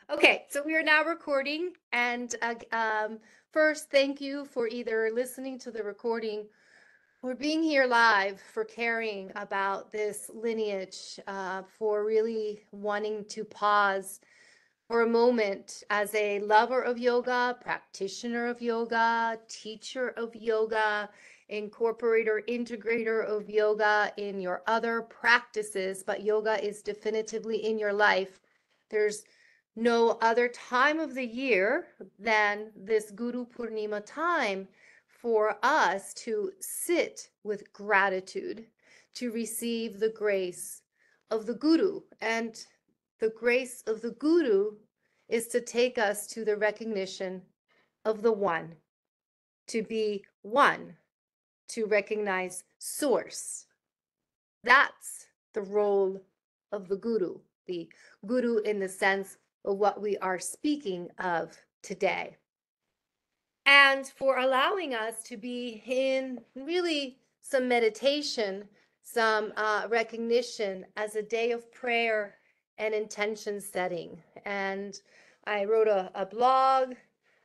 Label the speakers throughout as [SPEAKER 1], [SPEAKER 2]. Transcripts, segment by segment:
[SPEAKER 1] Okay, so we are now recording, and first, thank you for either listening to the recording or being here live, for caring about this lineage, for really wanting to pause for a moment as a lover of yoga, practitioner of yoga, teacher of yoga, incorporator, integrator of yoga in your other practices, but yoga is definitively in your life. There's no other time of the year than this Guru Purnima time for us to sit with gratitude, to receive the grace of the Guru. And the grace of the Guru is to take us to the recognition of the One, to be one, to recognize Source. That's the role of the Guru in the sense of what we are speaking of today. And for allowing us to be in really some meditation, some recognition as a day of prayer and intention setting. And I wrote a blog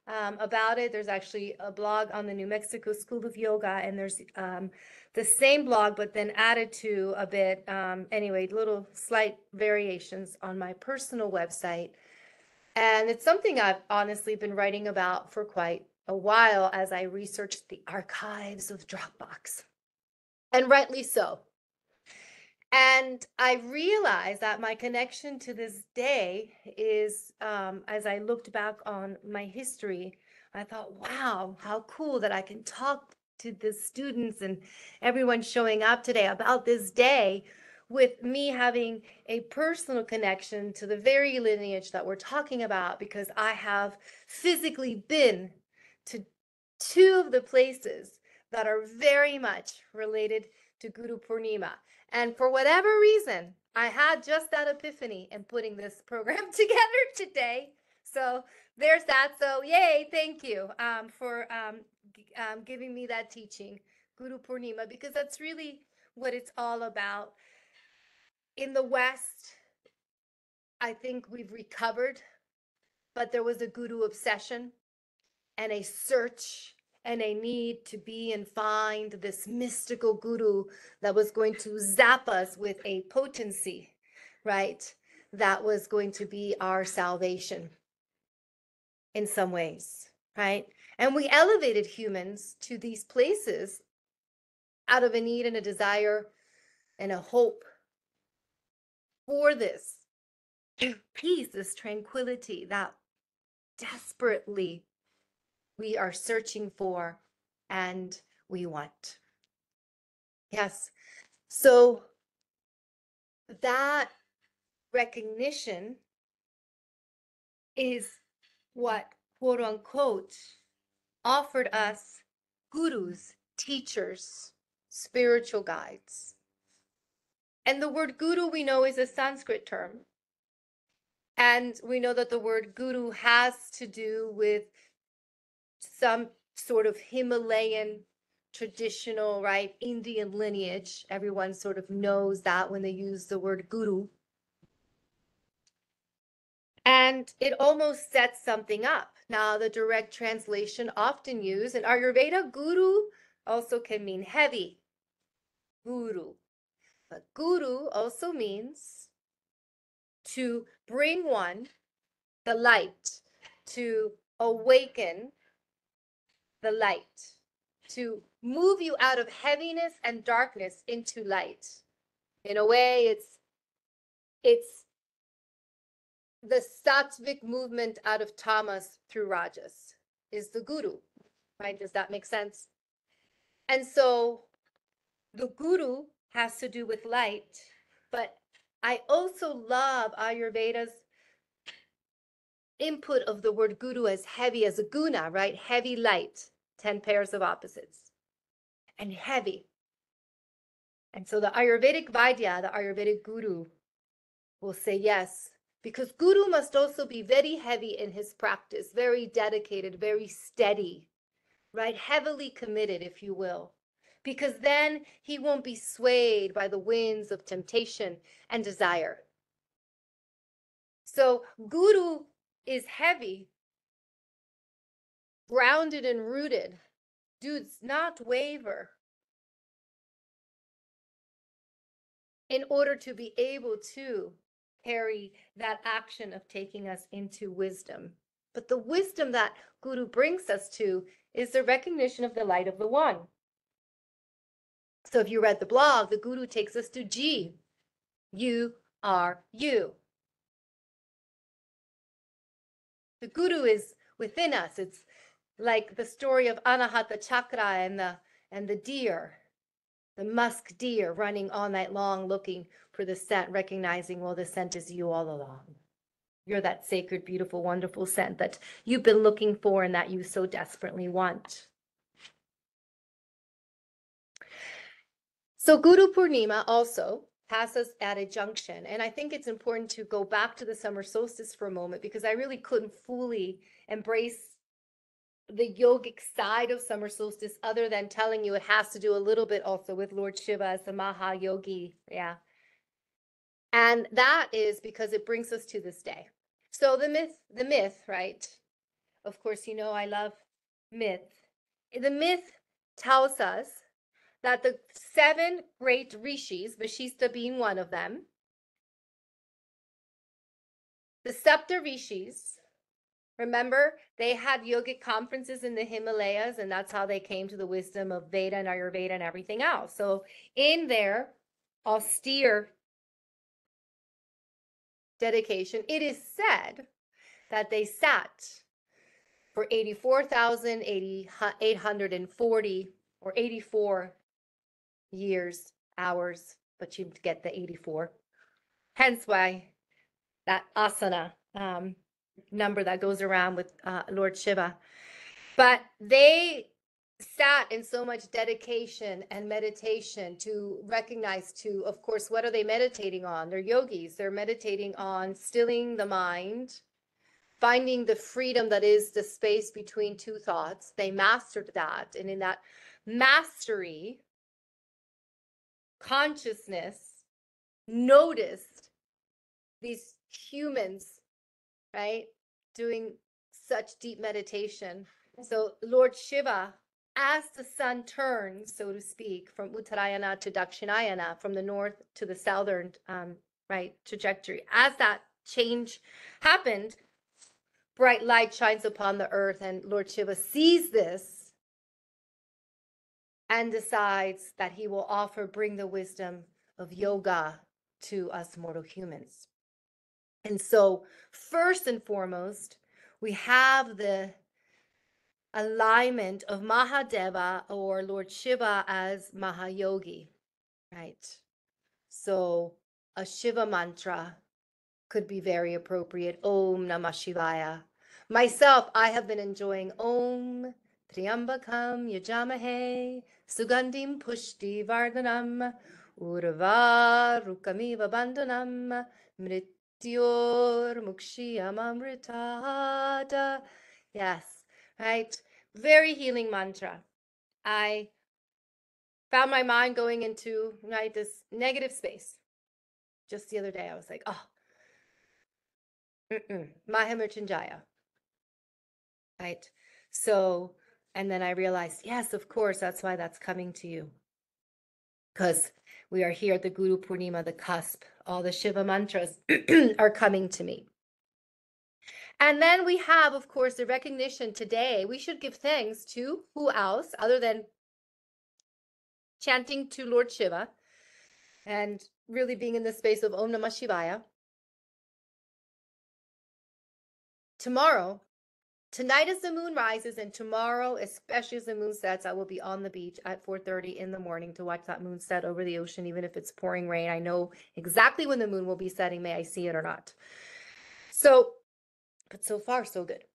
[SPEAKER 1] about it. There's actually a blog on the New Mexico School of Yoga, and there's the same blog, but then added to a bit, anyway, little slight variations on my personal website. And it's something I've honestly been writing about for quite a while as I researched the archives of Dropbox, and rightly so. And I realized that my connection to this day is, as I looked back on my history, I thought, wow, how cool that I can talk to the students and everyone showing up today about this day with me having a personal connection to the very lineage that we're talking about, because I have physically been to two of the places that are very much related to Guru Purnima. And for whatever reason, I had just that epiphany in putting this program together today. So there's that. So yay, thank you for giving me that teaching, Guru Purnima, because that's really what it's all about. In the West, I think we've recovered, but there was a Guru obsession and a search and a need to be and find this mystical Guru that was going to zap us with a potency, right? That was going to be our salvation in some ways, right? And we elevated humans to these places out of a need and a desire and a hope for this peace, this tranquility that desperately we are searching for and we want. Yes. So that recognition is what, quote unquote, offered us gurus, teachers, spiritual guides. And the word guru, we know, is a Sanskrit term. And we know that the word guru has to do with some sort of Himalayan traditional, right, Indian lineage. Everyone sort of knows that when they use the word guru. And it almost sets something up. Now, the direct translation often used in Ayurveda, guru also can mean heavy, guru. But guru also means to bring one the light, to awaken the light, to move you out of heaviness and darkness into light. In a way, it's the sattvic movement out of tamas through rajas is the guru, right? Does that make sense? And so the guru has to do with light, but I also love Ayurveda's input of the word guru as heavy, as a guna, right? Heavy light, 10 pairs of opposites, and heavy. And so the Ayurvedic Vaidya, the Ayurvedic guru, will say yes, because guru must also be very heavy in his practice, very dedicated, very steady, right? Heavily committed, if you will, because then he won't be swayed by the winds of temptation and desire. So guru is heavy, grounded and rooted. Does not waver in order to be able to carry that action of taking us into wisdom. But the wisdom that Guru brings us to is the recognition of the light of the One. So if you read the blog, the Guru takes us to G. You are you. The Guru is within us. It's like the story of Anahata Chakra and the deer, the musk deer running all night long looking for the scent, recognizing, well, the scent is you all along. You're that sacred, beautiful, wonderful scent that you've been looking for and that you so desperately want. So Guru Purnima also has us at a junction. And I think it's important to go back to the summer solstice for a moment because I really couldn't fully embrace the yogic side of summer solstice other than telling you it has to do a little bit also with Lord Shiva as the Maha Yogi. Yeah. And that is because it brings us to this day. So the myth, right? Of course, you know I love myth. The myth tells us that the 7 great rishis, Vashista being one of them, the Sapta rishis, remember, they had yogic conferences in the Himalayas, and that's how they came to the wisdom of Veda and Ayurveda and everything else. So in their austere dedication, it is said that they sat for 84,840 or 84 years, hours, but you get the 84. Hence why that asana number that goes around with Lord Shiva. But they sat in so much dedication and meditation to recognize to, of course, what are they meditating on? They're yogis. They're meditating on stilling the mind, finding the freedom that is the space between two thoughts. They mastered that. And in that mastery, consciousness noticed these humans, right, doing such deep meditation. So Lord Shiva, as the sun turns, so to speak, from Uttarayana to Dakshinayana, from the north to the southern, right, trajectory, as that change happened, bright light shines upon the earth, and Lord Shiva sees this and decides that he will bring the wisdom of yoga to us mortal humans. And so, first and foremost, we have the alignment of Mahadeva or Lord Shiva as Mahayogi, right? So, a Shiva mantra could be very appropriate. Om Namah Shivaya. Myself, I have been enjoying Om Triambakam Yajamahe Sugandim Pushti Vardhanam Urva Rukamiva Bandhanam Mrityor Mukshiyamamritada. Yes, right? Very healing mantra. I found my mind going into, right, this negative space. Just the other day, I was like, oh, Mahamrityunjaya, right? So, and then I realized, yes, of course, that's why that's coming to you. Because we are here at the Guru Purnima, the cusp. All the Shiva mantras are coming to me. And then we have, of course, the recognition today. We should give thanks to who else other than chanting to Lord Shiva and really being in the space of Om Namah Shivaya. Tomorrow, tonight as the moon rises, and tomorrow, especially as the moon sets, I will be on the beach at 4:30 in the morning to watch that moon set over the ocean, even if it's pouring rain. I know exactly when the moon will be setting. May I see it or not? So, but so far, so good.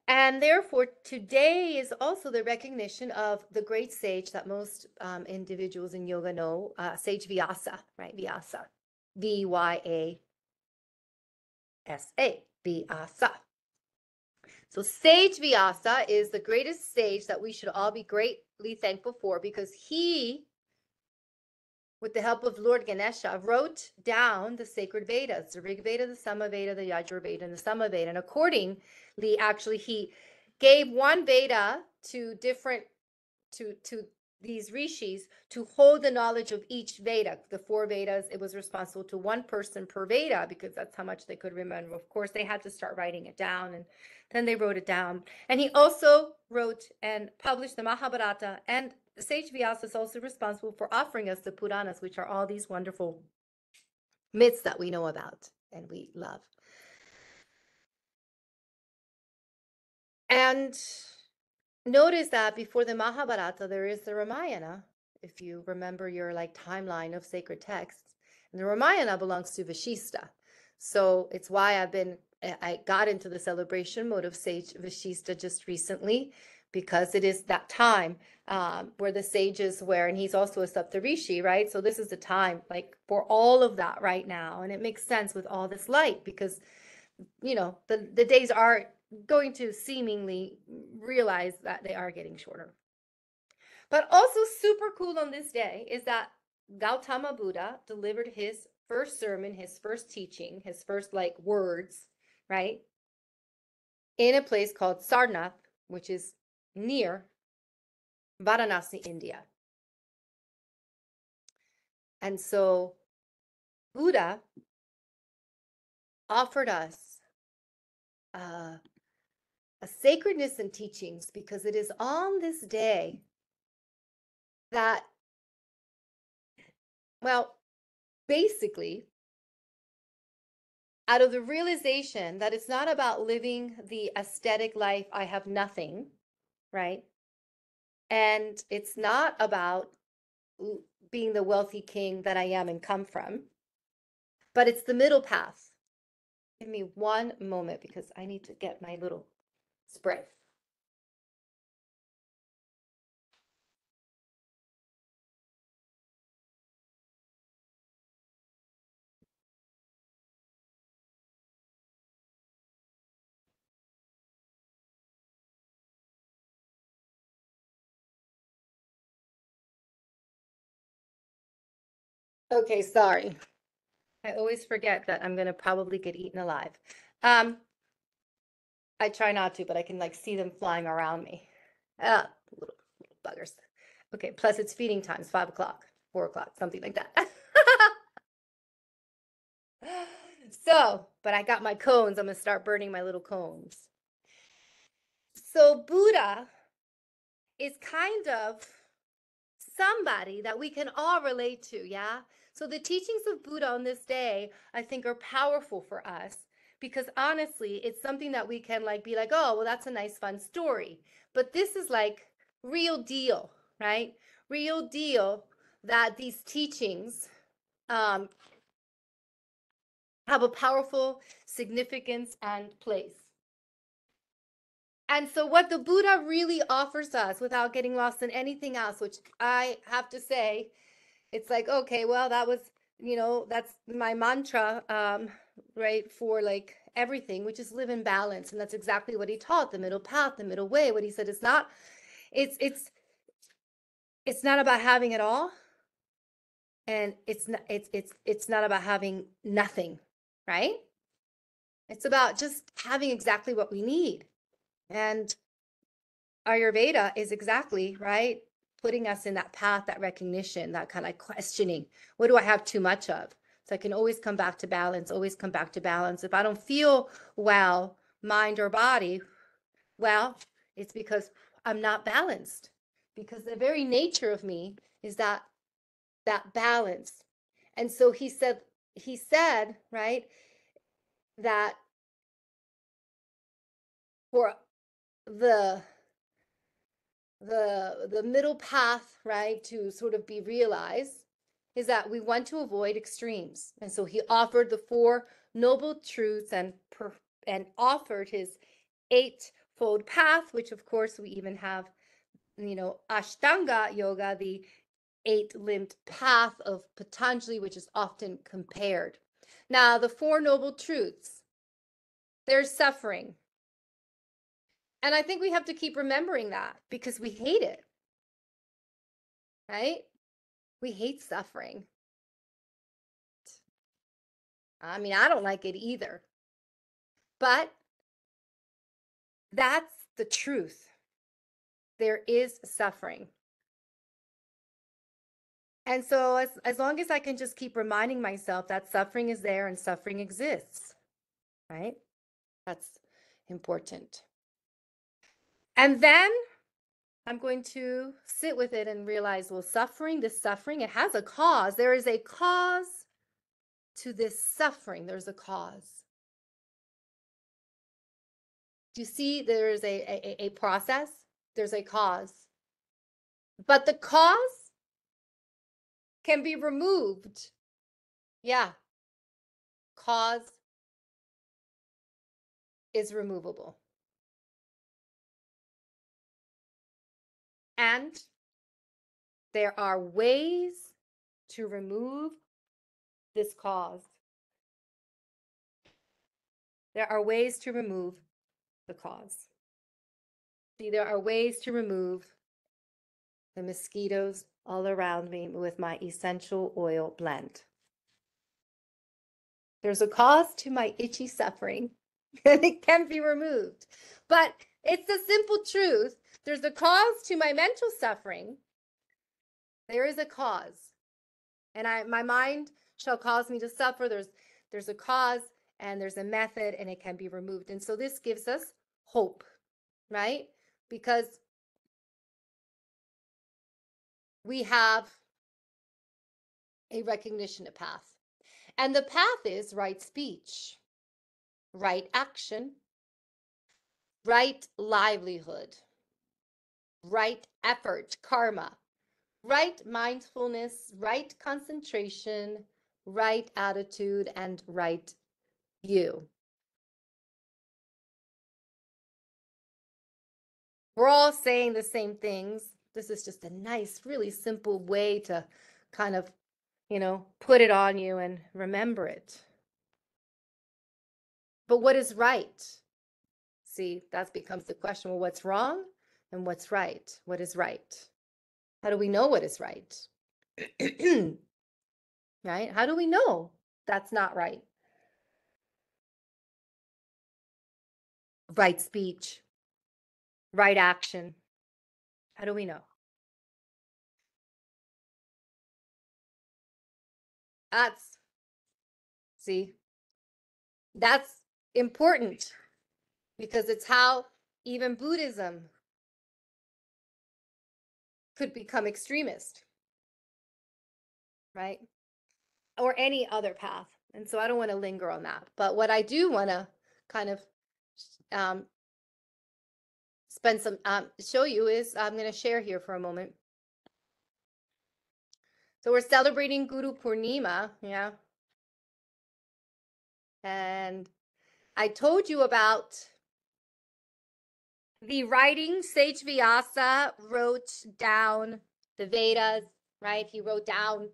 [SPEAKER 1] And therefore, today is also the recognition of the great sage that most individuals in yoga know, Sage Vyasa, right? Vyasa, Vyasa, Vyasa. So Sage Vyasa is the greatest sage that we should all be greatly thankful for because he with the help of Lord Ganesha, wrote down the sacred Vedas, the Rig Veda, the Samaveda, the Yajur Veda, and the Samaveda. And accordingly, actually, he gave one Veda to different to these rishis to hold the knowledge of each Veda. The four Vedas, it was responsible to one person per Veda because that's how much they could remember. Of course, they had to start writing it down, and then they wrote it down. And he also wrote and published the Mahabharata, and Sage Vyasa is also responsible for offering us the Puranas, which are all these wonderful myths that we know about and we love. And notice that before the Mahabharata, there is the Ramayana, if you remember your like timeline of sacred texts. And the Ramayana belongs to Vashista. So it's why I got into the celebration mode of Sage Vashista just recently, because it is that time where the sages were, and he's also a Saptarishi, right? So this is the time like for all of that right now. And it makes sense with all this light because, you know, the days are going to seemingly realize that they are getting shorter. But also super cool on this day is that Gautama Buddha delivered his first sermon, his first teaching, his first like words, right? In a place called Sarnath, which is near Varanasi, India. And so Buddha offered us a sacredness in teachings because it is on this day that, well, basically, out of the realization that it's not about living the aesthetic life, I have nothing, right? And it's not about being the wealthy king that I am and come from, but it's the middle path. Give me one moment because I need to get my little spray. Okay, sorry. I always forget that I'm going to probably get eaten alive. I try not to, but I can like see them flying around me. Little buggers. Okay, plus it's feeding time. It's 5 o'clock, 4 o'clock, something like that. So, but I got my cones. I'm going to start burning my little cones. So Buddha is kind of somebody that we can all relate to, yeah? So the teachings of Buddha on this day, I think, are powerful for us because honestly, it's something that we can like be like, oh, well, that's a nice, fun story. But this is like real deal, right? Real deal that these teachings have a powerful significance and place. And so what the Buddha really offers us without getting lost in anything else, which I have to say, it's like, okay, well, that was, you know, that's my mantra, right, for like everything, which is live in balance. And that's exactly what he taught, the middle path, the middle way. What he said is not, it's it's not about having it all. And it's not about having nothing, right? It's about just having exactly what we need. And Ayurveda is exactly, right, putting us in that path, that recognition, that kind of questioning. What do I have too much of? So I can always come back to balance, always come back to balance. If I don't feel well, mind or body, well, it's because I'm not balanced. Because the very nature of me is that balance. And so he said, right, that for the the middle path, right, to sort of be realized is that we want to avoid extremes. And so he offered the four noble truths and offered his eightfold path, which of course we even have, you know, Ashtanga yoga, the eight-limbed path of Patanjali, which is often compared. Now, the four noble truths, there's suffering. And I think we have to keep remembering that because we hate it. Right? We hate suffering. I mean, I don't like it either. But that's the truth. There is suffering. And so as long as I can just keep reminding myself that suffering is there and suffering exists, right? That's important. And then I'm going to sit with it and realize, well, this suffering, it has a cause. There is a cause to this suffering. There's a cause. Do you see there is a process? There's a cause. But the cause can be removed. Yeah, cause is removable. And there are ways to remove this cause. There are ways to remove the cause. See, there are ways to remove the mosquitoes all around me with my essential oil blend. There's a cause to my itchy suffering, and it can be removed. But it's the simple truth. There's a cause to my mental suffering. There is a cause. And my mind shall cause me to suffer. There's a cause and there's a method, and it can be removed. And so this gives us hope, right? Because we have a recognition, a path. And the path is right speech, right action, right livelihood, right effort, karma, right mindfulness, right concentration, right attitude, and right you. We're all saying the same things. This is just a nice, really simple way to kind of, put it on you and remember it. But what is right? See, that becomes the question. Well, what's wrong and what's right? What is right? How do we know what is right? Right? How do we know that's not right? Right speech, right action. How do we know? That's, see, that's important because it's how even Buddhism could become extremist, right? Or any other path. And so I don't want to linger on that. But what I do want to kind of um, spend some show you is I'm going to share here for a moment. So we're celebrating Guru Purnima, yeah. And I told you about the writing. Sage Vyasa wrote down the Vedas, right? He wrote down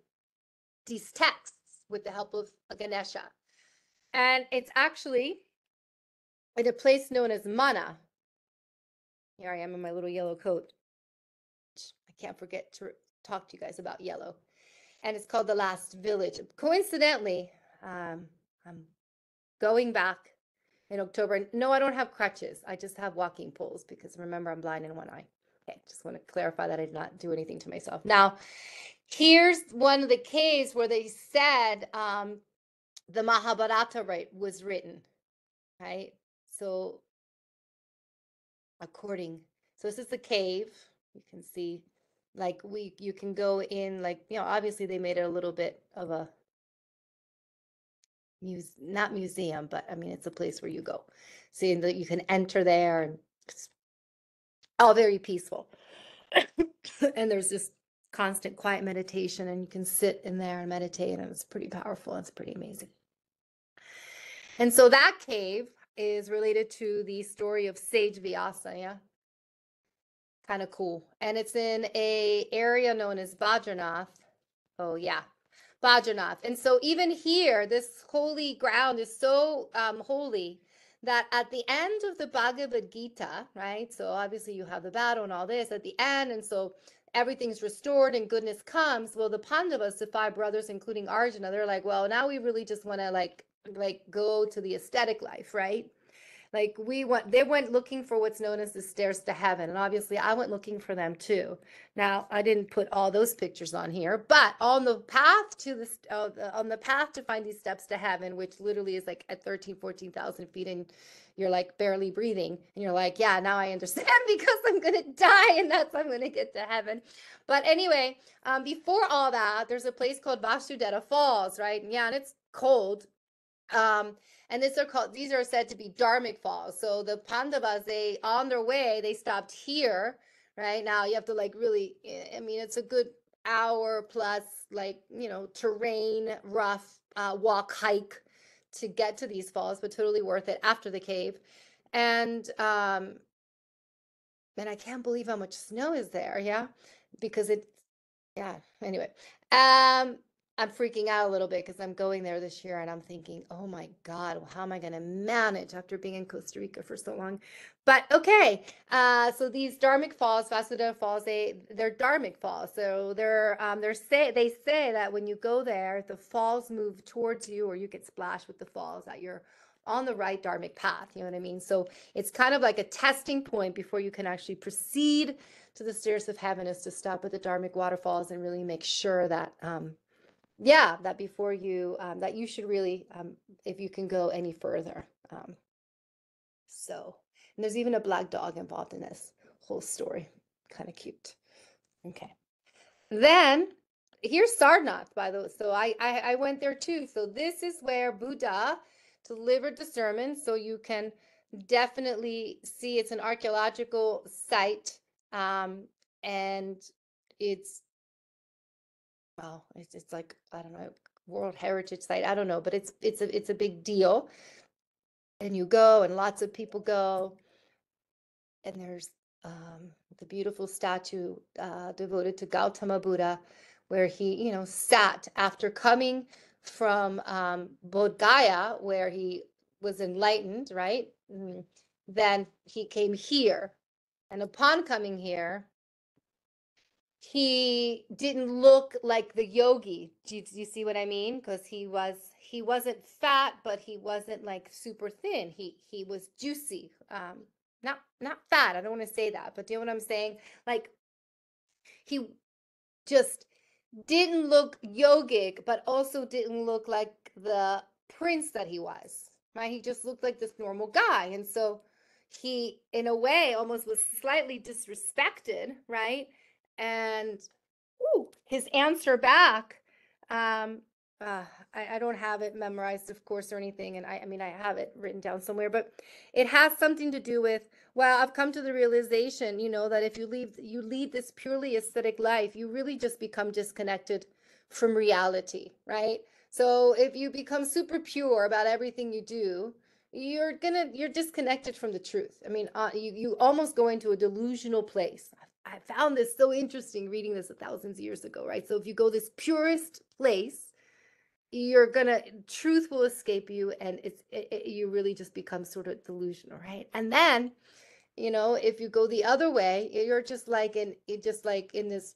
[SPEAKER 1] these texts with the help of Ganesha. And it's actually in a place known as Mana. Here I am in my little yellow coat. I can't forget to talk to you guys about yellow. And it's called The Last Village. Coincidentally, I'm going back in October. No, I don't have crutches. I just have walking poles because remember, I'm blind in one eye. Okay, just want to clarify that I did not do anything to myself. Now, here's one of the caves where they said the Mahabharata was written, right? So so this is the cave. You can see, like you can go in, like, obviously they made it a little bit of a not museum, but I mean, it's a place where you go. See, that you can enter there and it's all very peaceful. And there's this constant quiet meditation and you can sit in there and meditate and it's pretty powerful. It's pretty amazing. And so that cave is related to the story of Sage Vyasa, yeah? Kind of cool. And it's in a area known as Bhadranath. Oh, yeah. Bhadranath. And so even here, this holy ground is so holy that at the end of the Bhagavad Gita, right? So obviously you have the battle and all this at the end. And so everything's restored and goodness comes. Well, the Pandavas, the five brothers, including Arjuna, they're like, well, now we really just want to like like go to the aesthetic life, right? Like they went looking for what's known as the stairs to heaven, and obviously I went looking for them too. Now I didn't put all those pictures on here, but on the path to on the path to find these steps to heaven, which literally is like at 13, 14,000 feet, and you're like barely breathing, and you're like, yeah, now I understand because I'm gonna die, and that's I'm gonna get to heaven. But anyway, before all that, there's a place called Vasudeva Falls, right? And yeah, and it's cold. Um, and these are said to be dharmic falls. So the Pandavas, they on their way, they stopped here, right? Now you have to like really, I mean, it's a good hour plus, like, terrain, rough walk, hike to get to these falls, but totally worth it after the cave. And and I can't believe how much snow is there, yeah, because yeah, anyway. I'm freaking out a little bit because I'm going there this year and I'm thinking, oh my God, well, how am I going to manage after being in Costa Rica for so long? But okay, so these Dharmic Falls, Vasudeva Falls, they're Dharmic falls. So they say that when you go there, the falls move towards you, or you get splashed with the falls, that you're on the right Dharmic path. You know what I mean? So it's kind of like a testing point before you can actually proceed to the stairs of heaven, is to stop at the Dharmic waterfalls and really make sure that yeah, that before you that you should really if you can go any further. So, and there's even a black dog involved in this whole story. Kind of cute. Okay. Then here's Sarnath, by the way. So I went there too. So this is where Buddha delivered the sermon. So you can definitely see it's an archaeological site. And it's, well, it's like, I don't know, World Heritage Site. I don't know, but it's a big deal. And you go, and lots of people go, and there's the beautiful statue devoted to Gautama Buddha, where he, sat after coming from Bodh Gaya, where he was enlightened, right? Then he came here, and upon coming here, he didn't look like the yogi. Do you see what I mean? Because he wasn't fat, but he wasn't like super thin. He was juicy. Not fat. I don't want to say that, but do you know what I'm saying? Like, he just didn't look yogic, but also didn't look like the prince that he was. Right? He just looked like this normal guy. And so he, in a way, almost was slightly disrespected, right? And his answer back, um, I don't have it memorized, of course, or anything. And I mean, I have it written down somewhere, but it has something to do with, well, I've come to the realization, that if you lead this purely aesthetic life, you really just become disconnected from reality, right? So if you become super pure about everything you do, you're disconnected from the truth. I mean, you almost go into a delusional place. I found this so interesting reading this thousands of years ago, right? So if you go this purest place, truth will escape you, and you really just become sort of delusional, right? And then, if you go the other way, you're just like in this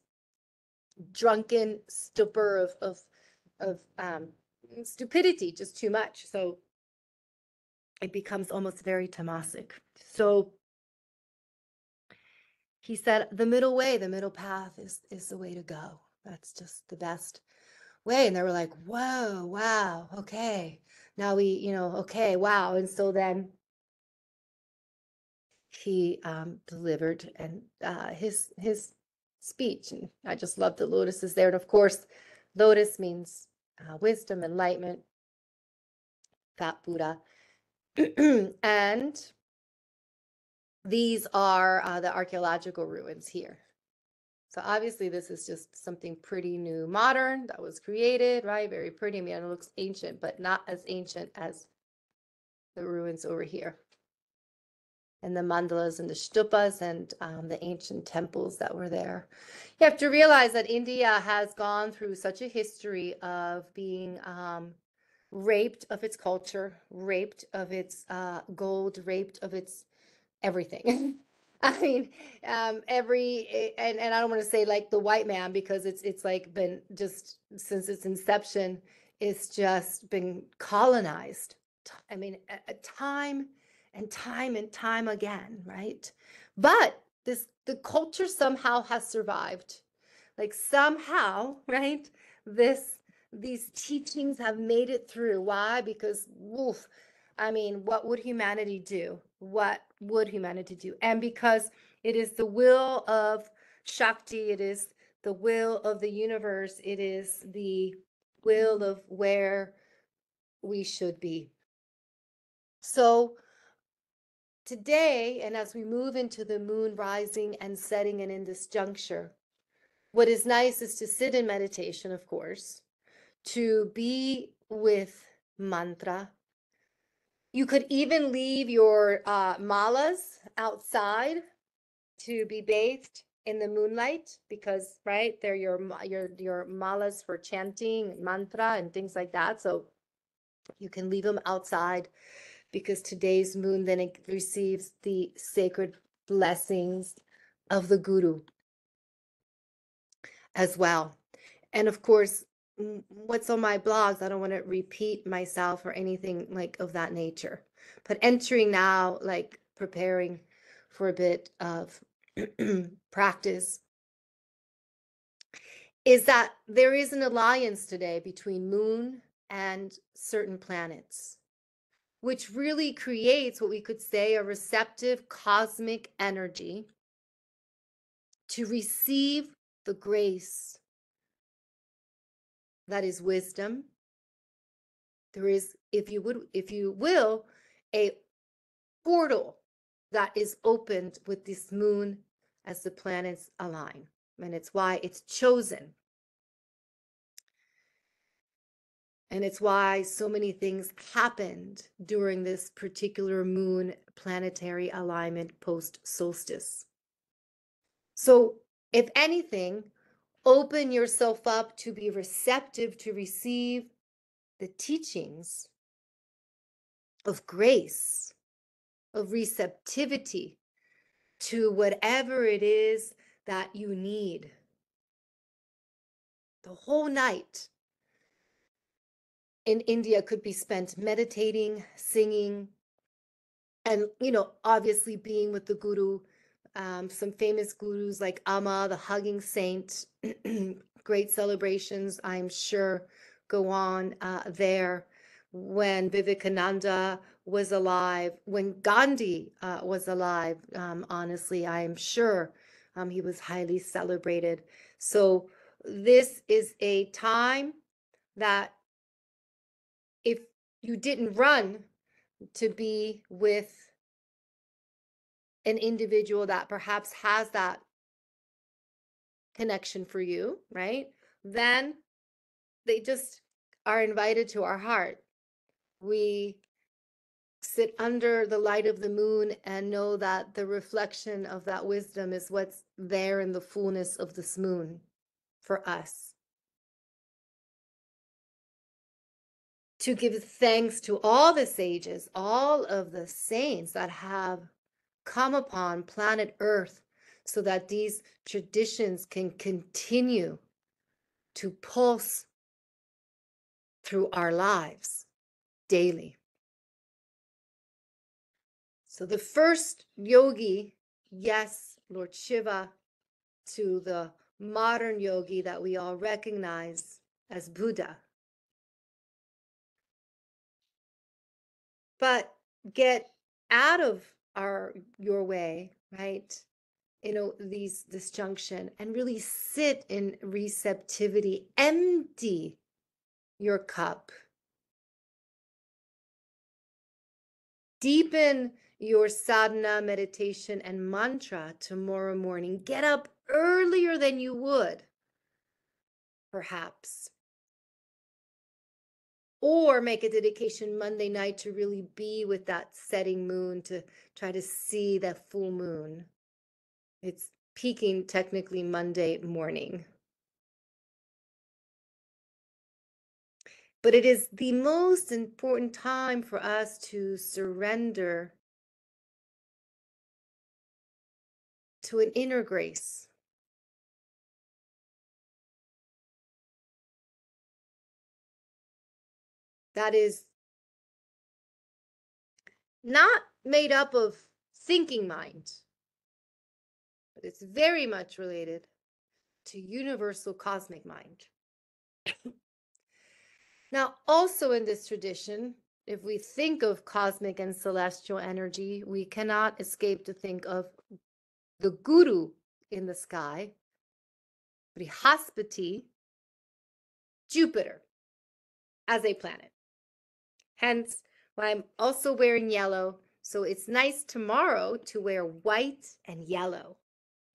[SPEAKER 1] drunken stupor of stupidity, just too much. So it becomes almost very tamasic. So he said, the middle way, the middle path is the way to go. That's just the best way. And they were like, whoa, wow, okay. Now okay, wow. And so then he delivered and his speech. And I just love the lotuses there. And of course, lotus means wisdom, enlightenment, fat Buddha. And these are the archaeological ruins here. So obviously this is just something pretty new, modern, that was created, right? Very pretty. I mean, it looks ancient, but not as ancient as the ruins over here. And the mandalas and the stupas and the ancient temples that were there. You have to realize that India has gone through such a history of being raped of its culture, raped of its gold, raped of its everything. I mean, and I don't want to say like the white man, because it's like been just since its inception, it's just been colonized. I mean, time and time and time again, right? But the culture somehow has survived. Like somehow, right? This these teachings have made it through. Why? Because woof, I mean, what would humanity do? What would humanity do? And because it is the will of Shakti, it is the will of the universe, it is the will of where we should be. So today, and as we move into the moon rising and setting and in this juncture, what is nice is to sit in meditation, of course, to be with mantra. You could even leave your malas outside to be bathed in the moonlight because, right, they're your malas for chanting mantra and things like that. So you can leave them outside because today's moon then it receives the sacred blessings of the guru as well. And of course, what's on my blogs, I don't want to repeat myself or anything like of that nature. But entering now, like preparing for a bit of practice, is that there is an alliance today between moon and certain planets, which really creates what we could say a receptive cosmic energy to receive the grace that is wisdom. There is, if you will, a portal that is opened with this moon as the planets align. And it's why it's chosen. And it's why so many things happened during this particular moon planetary alignment post solstice. So, if anything, open yourself up to be receptive to receive the teachings of grace, of receptivity to whatever it is that you need. The whole night in India could be spent meditating, singing, and, obviously being with the guru. Some famous gurus like Amma, the hugging saint, great celebrations, I'm sure, go on there. When Vivekananda was alive, when Gandhi was alive, honestly, I am sure he was highly celebrated. So this is a time that if you didn't run to be with an individual that perhaps has that connection for you, right? Then they just are invited to our heart. We sit under the light of the moon and know that the reflection of that wisdom is what's there in the fullness of this moon for us. To give thanks to all the sages, all of the saints that have come upon planet Earth so that these traditions can continue to pulse through our lives daily. So the first yogi, yes, Lord Shiva, to the modern yogi that we all recognize as Buddha. But get out of your way, right? This junction and really sit in receptivity. Empty your cup. Deepen your sadhana, meditation, and mantra tomorrow morning. Get up earlier than you would, perhaps. Or make a dedication Monday night to really be with that setting moon, to try to see that full moon. It's peaking technically Monday morning. But it is the most important time for us to surrender to an inner grace. that is not made up of thinking mind, but it's very much related to universal cosmic mind. Now, also in this tradition, if we think of cosmic and celestial energy, we cannot escape to think of the guru in the sky, Brihaspati, Jupiter, as a planet. Hence, why I'm also wearing yellow. So it's nice tomorrow to wear white and yellow.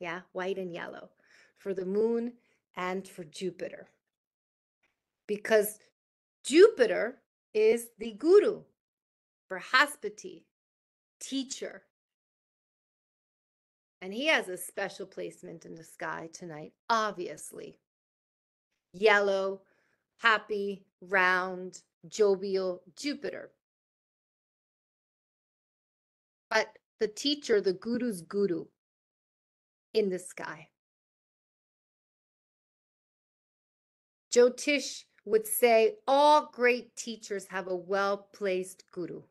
[SPEAKER 1] Yeah, white and yellow for the moon and for Jupiter. Because Jupiter is the guru, Brihaspati, teacher. And he has a special placement in the sky tonight, obviously. Yellow, happy, round, jovial Jupiter. But the teacher, the guru's guru in the sky. Jyotish would say all great teachers have a well-placed guru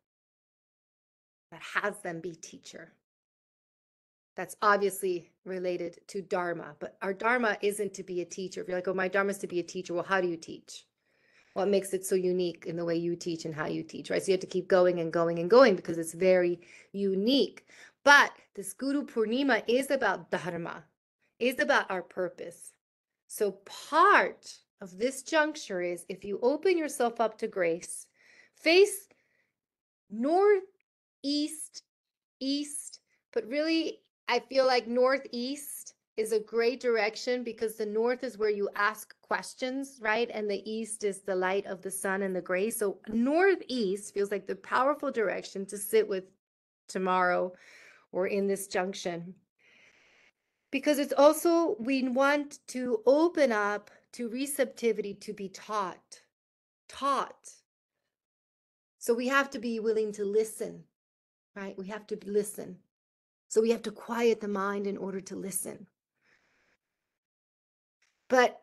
[SPEAKER 1] that has them be teacher. That's obviously related to Dharma, but our Dharma isn't to be a teacher. If you're like, oh, my Dharma is to be a teacher, well, how do you teach? What makes it so unique in the way you teach and how you teach, right? So you have to keep going and going and going because it's very unique. But this Guru Purnima is about Dharma, is about our purpose. So part of this juncture is if you open yourself up to grace, face north, east, east, but really I feel like northeast is a great direction because the north is where you ask questions, right? And the east is the light of the sun and the grace. So northeast feels like the powerful direction to sit with tomorrow or in this junction. Because it's also, we want to open up to receptivity to be taught. So we have to be willing to listen, right? We have to listen. So we have to quiet the mind in order to listen. But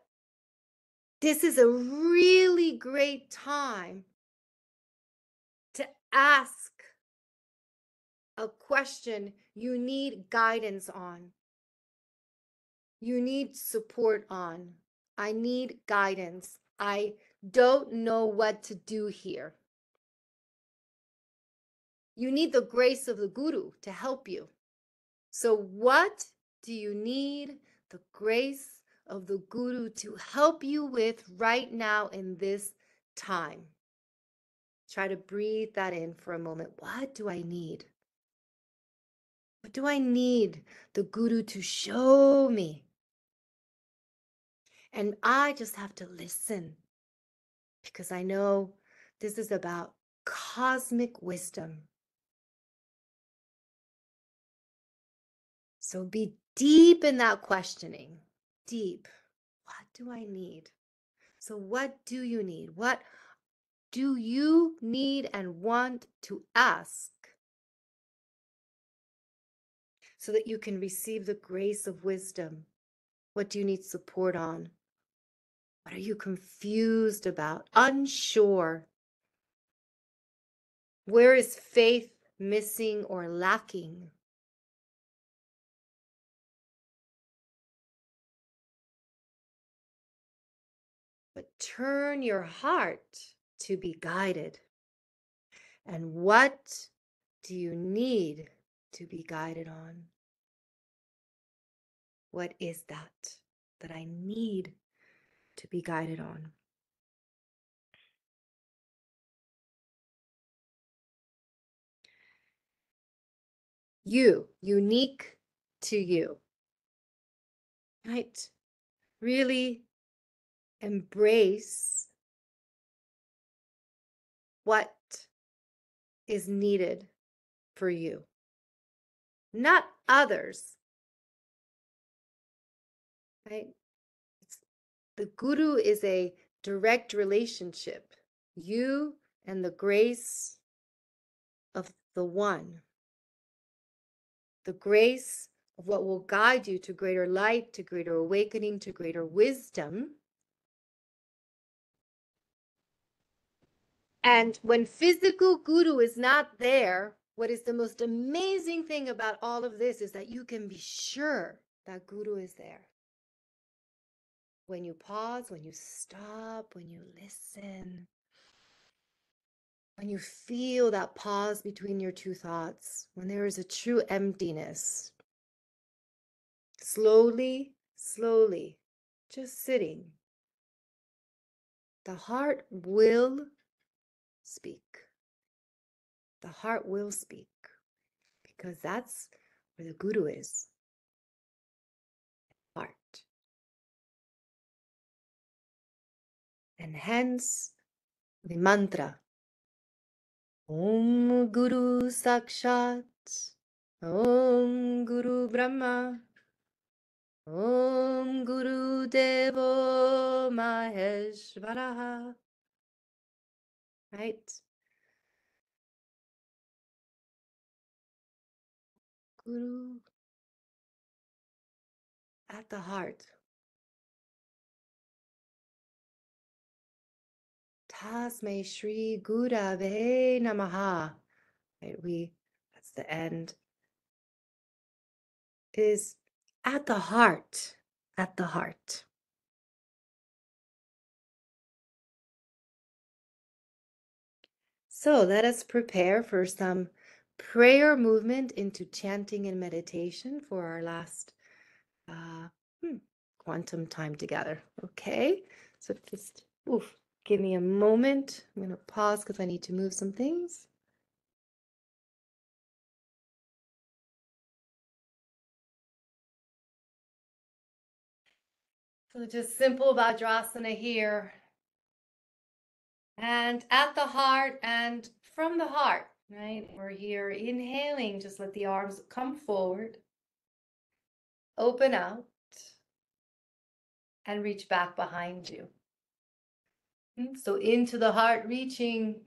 [SPEAKER 1] this is a really great time to ask a question you need guidance on. You need support on. I need guidance. I don't know what to do here. You need the grace of the Guru to help you. So what do you need the grace of the Guru to help you with right now in this time? Try to breathe that in for a moment. What do I need? What do I need the Guru to show me? And I just have to listen because I know this is about cosmic wisdom. So be deep in that questioning. Deep. What do I need? So what do you need? What do you need and want to ask so that you can receive the grace of wisdom? What do you need support on? What are you confused about? Unsure? Where is faith missing or lacking? But turn your heart to be guided. And what do you need to be guided on? What is that I need to be guided on? You, unique to you, right? Really embrace what is needed for you, not others, right? The Guru is a direct relationship, you and the grace of the one, the grace of what will guide you to greater light, to greater awakening, to greater wisdom. And when physical guru is not there, what is the most amazing thing about all of this is that you can be sure that guru is there. When you pause, when you stop, when you listen, when you feel that pause between your two thoughts, when there is a true emptiness, slowly, slowly, just sitting, the heart will speak. The heart will speak because that's where the guru is. Heart. And hence the mantra Om Guru Sakshat Om Guru Brahma Om Guru Devo Maheshvaraha. Right? Guru at the heart. Tasmai Shri Gurave Namaha. Right? That's the end. Is at the heart. At the heart. So let us prepare for some prayer movement into chanting and meditation for our last quantum time together. Okay, so just give me a moment. I'm going to pause because I need to move some things. So just simple Vajrasana here. And at the heart and from the heart, right? We're here inhaling, just let the arms come forward, open out, and reach back behind you. So into the heart reaching.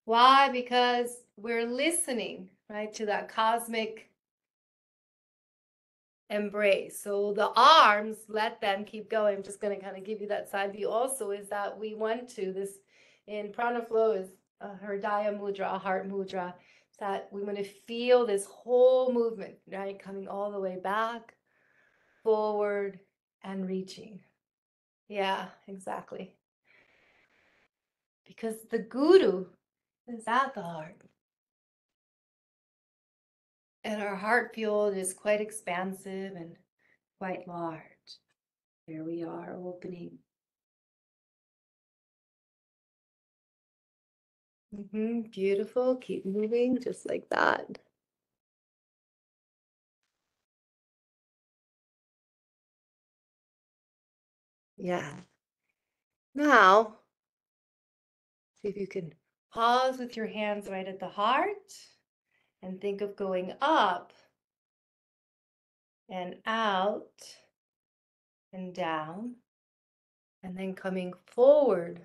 [SPEAKER 1] Why? Because we're listening, right, to that cosmic embrace. So the arms, let them keep going. I'm just going to kind of give you that side view also, is that we went to this in prana flow is Hridaya mudra, a heart mudra, that we want to feel this whole movement, right, coming all the way back, forward, and reaching. Yeah, exactly. Because the guru is at the heart. And our heart field is quite expansive and quite large. Here we are opening. Beautiful. Keep moving just like that. Yeah. Now, see if you can pause with your hands right at the heart and think of going up and out and down, and then coming forward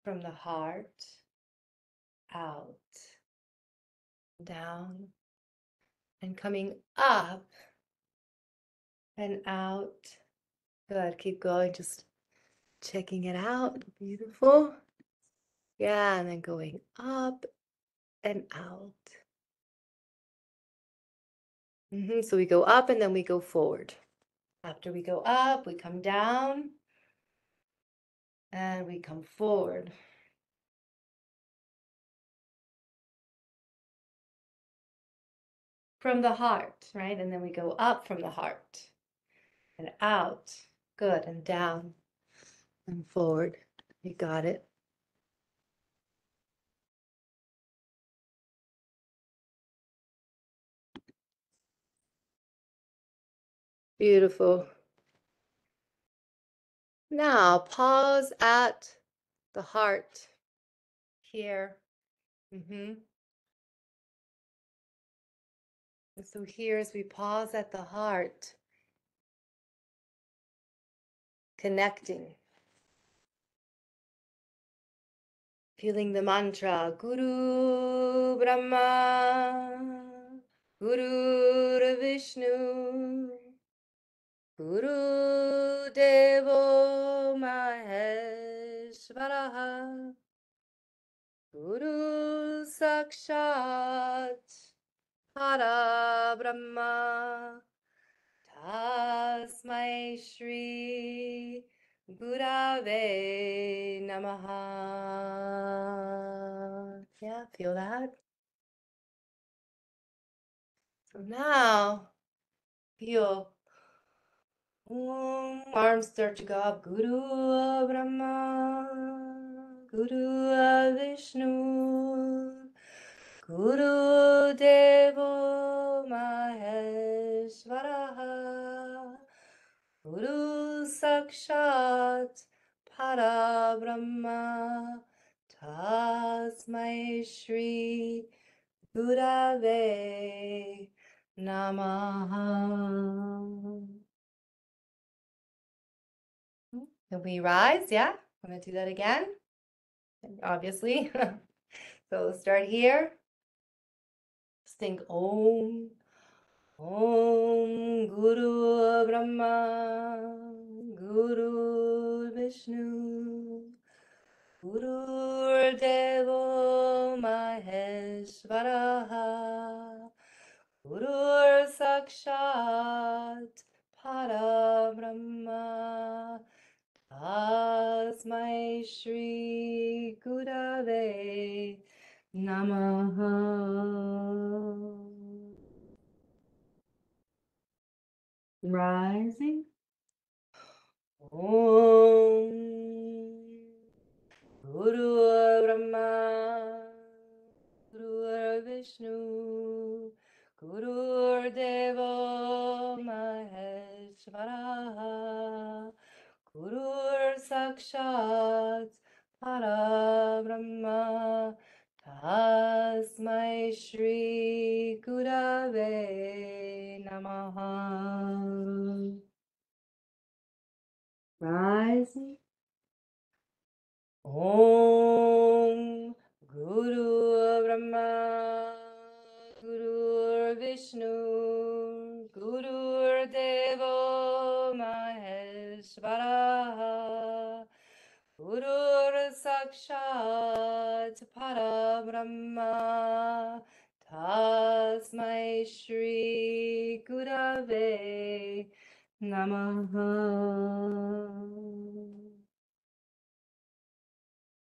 [SPEAKER 1] from the heart, out, down, and coming up and out. Good. Keep going. Just checking it out. Beautiful. Yeah, and then going up and out. So we go up and then we go forward. After we go up, we come down and we come forward. From the heart, right? And then we go up from the heart and out. Good. And down and forward. You got it. Beautiful. Now pause at the heart here. And so here, as we pause at the heart, connecting, feeling the mantra, Guru Brahma, Guru Vishnu, Guru Devo Maheshwara. Maheshwaraha Guru Sakshat Parabrahma Tasmai Shri Gurave Namaha. Yeah, feel that? So now, feel arms start to go up. Guru Brahma, Guru Vishnu, Guru Devo Maheshwaraha, Guru Sakshat Parabrahma, Tasmai Shri Gurave Namaha. Can we rise? Yeah, I'm gonna do that again, obviously. So let's start here. Just think Om, Om Guru Brahma, Guru Vishnu, Guru Devo Maheshwaraha, Guru Sakshat Parabrahma, Tasmai Shri Gurave Namaha. Rising. Om Guru Brahma, Guru Vishnu, Guru Devo Maheshwaraha, Guru Sakshat Parabrahma, Tasmai Shri Gurave Namaha. Rising. Om Guru Brahma, Guru Vishnu, Guru Devo Maheshwaraha, Guru Sakshat Parabrahma, Tasmai Shri Gurave Namaha.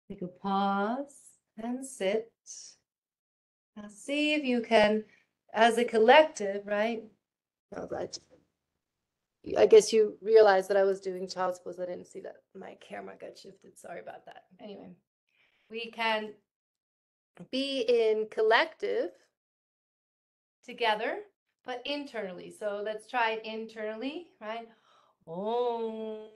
[SPEAKER 1] Take a pause and sit. Now see if you can, as a collective, right? No, that I guess you realized that I was doing child's pose. I didn't see that my camera got shifted. Sorry about that. Anyway, we can be in collective together, but internally. So let's try it internally, right? Om.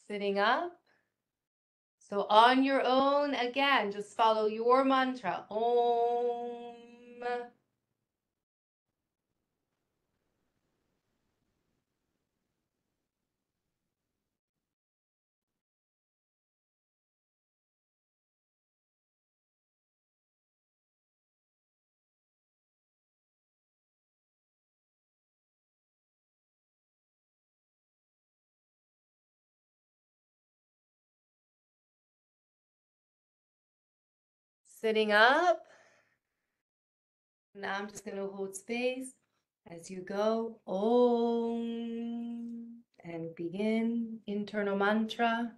[SPEAKER 1] Sitting up. So on your own, again, just follow your mantra. Om. Sitting up. Now I'm just going to hold space as you go. Om. And begin internal mantra.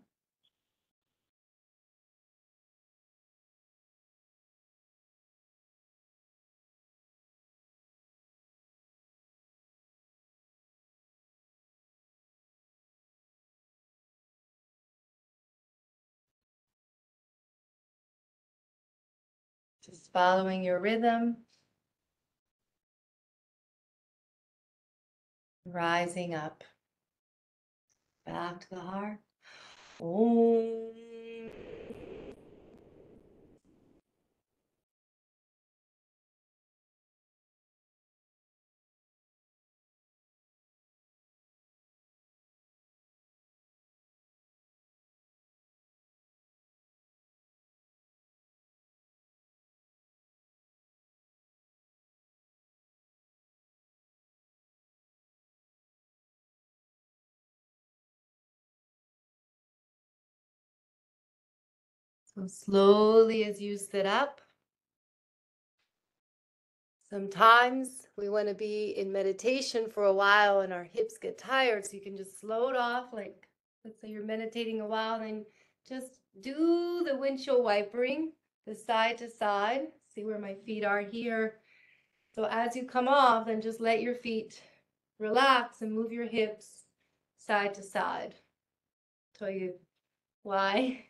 [SPEAKER 1] Just following your rhythm. Rising up. Back to the heart. Om. So slowly as you sit up. Sometimes we want to be in meditation for a while and our hips get tired, so you can just slow it off. Like, let's say you're meditating a while, then just do the windshield wipering, the side to side. See where my feet are here. So as you come off, then just let your feet relax and move your hips side to side. Tell you why.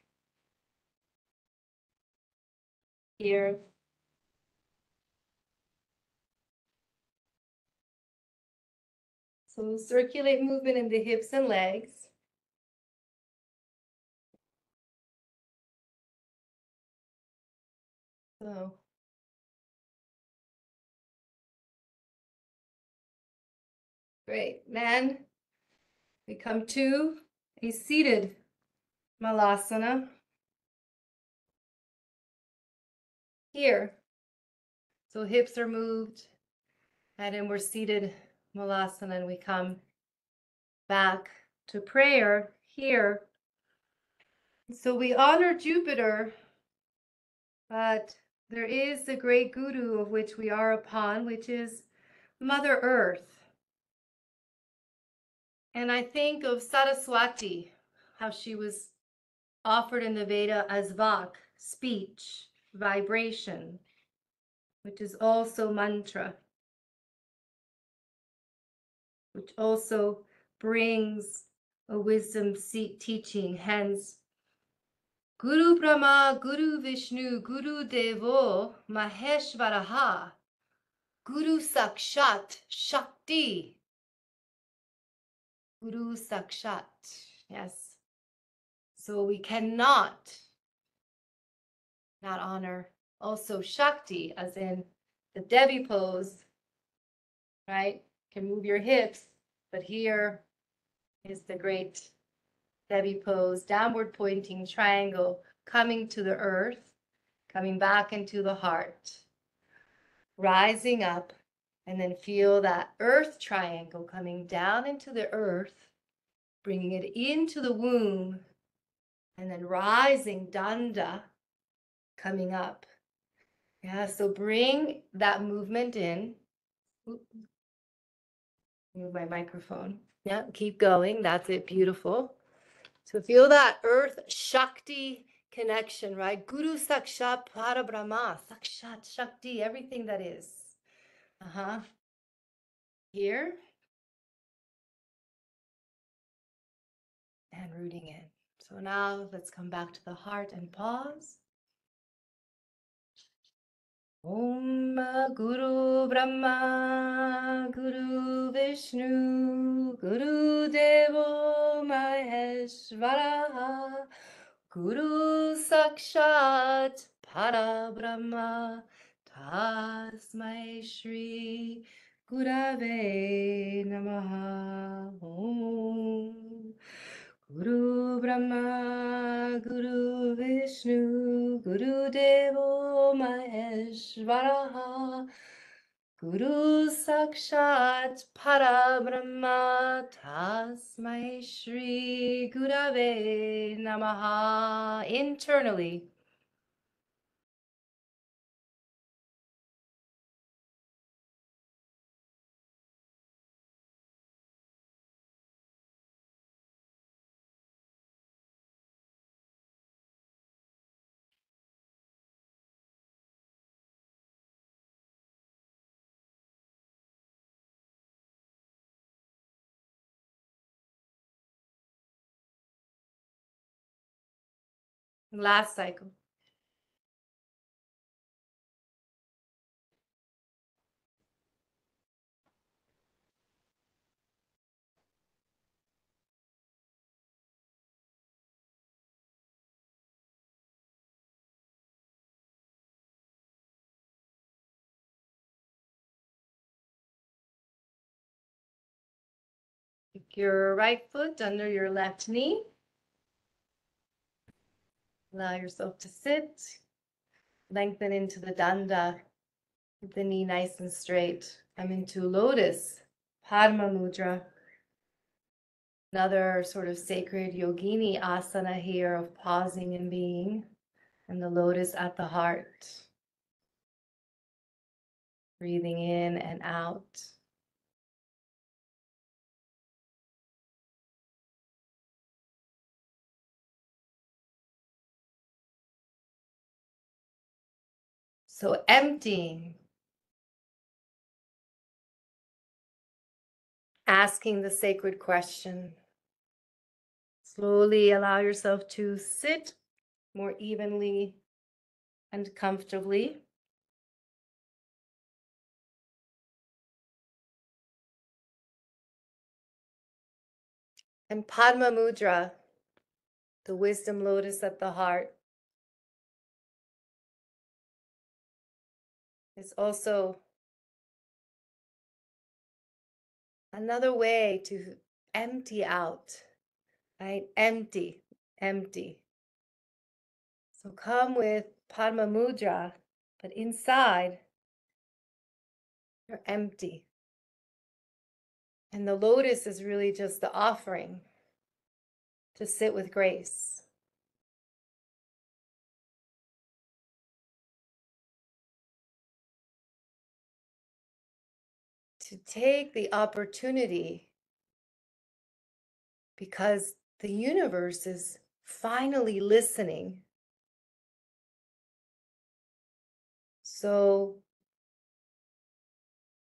[SPEAKER 1] Here. So circulate movement in the hips and legs. So great. Then we come to a seated malasana here. So hips are moved, and then we're seated malasana, and we come back to prayer here. So we honor Jupiter, but there is the great guru of which we are upon, which is Mother Earth. And I think of Saraswati, how she was offered in the Veda as Vak, speech, vibration, which is also mantra, which also brings a wisdom teaching. Hence, Guru Brahma, Guru Vishnu, Guru Devo, Maheshvaraha, Guru Sakshat, Shakti, Guru Sakshat. Yes. So we cannot not honor also Shakti, as in the Devi pose, right? You can move your hips, but here is the great Devi pose, downward pointing triangle, coming to the earth, coming back into the heart, rising up, and then feel that earth triangle coming down into the earth, bringing it into the womb, and then rising danda, coming up. Yeah, so bring that movement in. Move my microphone. Yeah, keep going. That's it. Beautiful. So feel that earth Shakti connection, right? Guru Sakshat Parabrahma, Sakshat Shakti, everything that is. Here. And rooting in. So now let's come back to the heart and pause. Om Guru Brahma, Guru Vishnu, Guru Devo Maheshvara, Guru Sakshat Parabrahma, Tasmai Shri Gurave Namaha. Om Guru Brahma, Guru Vishnu, Guru Devo Maheshvara, Guru Sakshat Parabrahma, Tasmai Shri Gurave Namaha. Internally. Last cycle. Kick your right foot under your left knee. Allow yourself to sit. Lengthen into the danda. Keep the knee nice and straight. Come into lotus, Padma Mudra. Another sort of sacred yogini asana here of pausing and being. And the lotus at the heart. Breathing in and out. So emptying. Asking the sacred question. Slowly allow yourself to sit more evenly and comfortably. And Padma Mudra, the wisdom lotus at the heart, is also another way to empty out, right? Empty, empty. So come with Padma Mudra, but inside, you're empty. And the lotus is really just the offering to sit with grace. To take the opportunity, because the universe is finally listening. So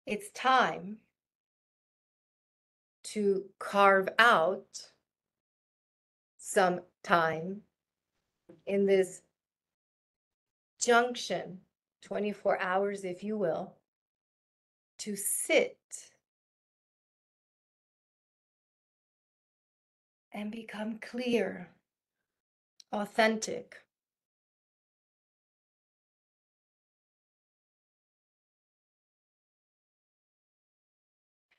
[SPEAKER 1] it's time to carve out some time in this junction, 24 hours, if you will, to sit and become clear, authentic.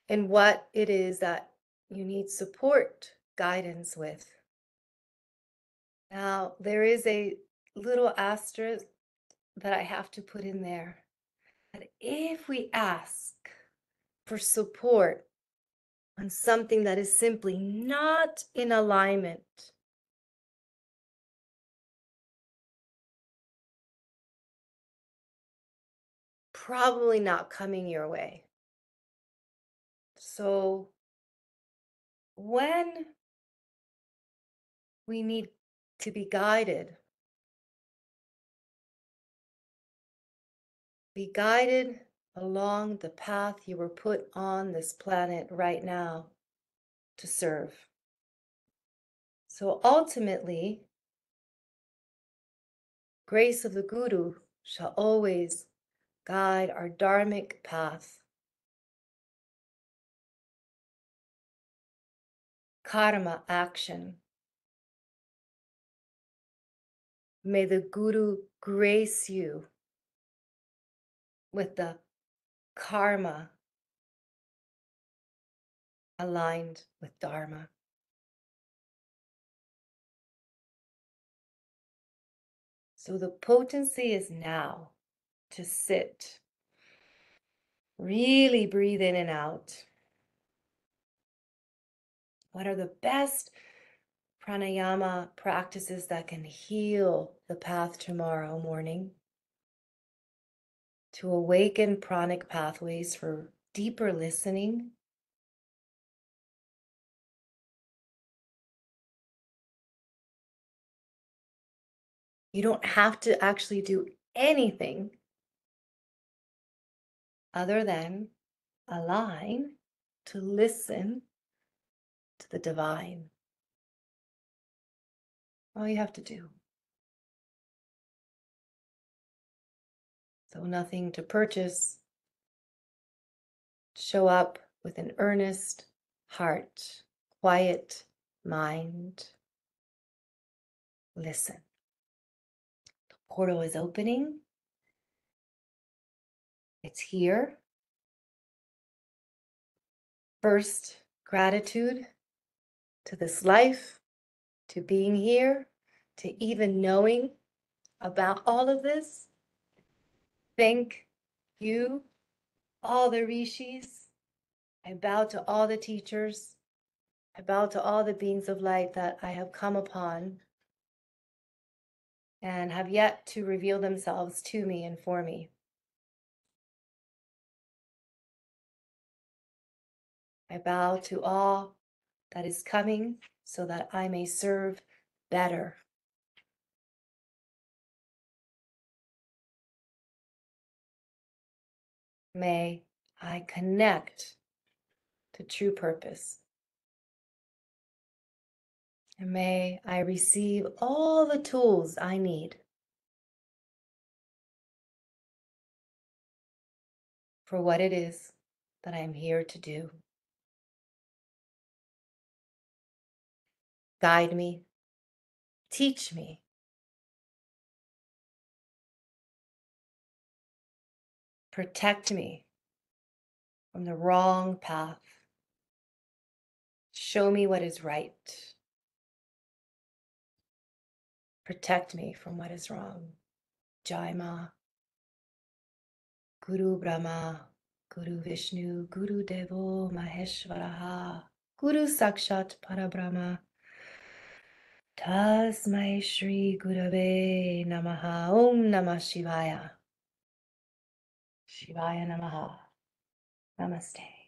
[SPEAKER 1] In what it is that you need support, guidance with. Now, there is a little asterisk that I have to put in there. That if we ask for support on something that is simply not in alignment, probably not coming your way. So when we need to be guided, be guided along the path you were put on this planet right now to serve. So ultimately, grace of the Guru shall always guide our dharmic path. Karma action. May the Guru grace you with the karma aligned with Dharma. So the potency is now to sit. Really breathe in and out. What are the best pranayama practices that can heal the path tomorrow morning? To awaken pranic pathways for deeper listening. You don't have to actually do anything other than align to listen to the divine. All you have to do. So nothing to purchase. Show up with an earnest heart, quiet mind. Listen. The portal is opening. It's here. First, gratitude to this life, to being here, to even knowing about all of this. Thank you, all the rishis. I bow to all the teachers. I bow to all the beings of light that I have come upon and have yet to reveal themselves to me and for me. I bow to all that is coming so that I may serve better. May I connect to true purpose. And may I receive all the tools I need for what it is that I am here to do. Guide me, teach me, protect me from the wrong path. Show me what is right. Protect me from what is wrong. Jai Ma, Guru Brahma, Guru Vishnu, Guru Devo Maheshwaraha, Guru Sakshat Parabrahma. Tasmai Shri Gurave Namaha. Om Namah Shivaya. Shivaya Namaha. Namaste.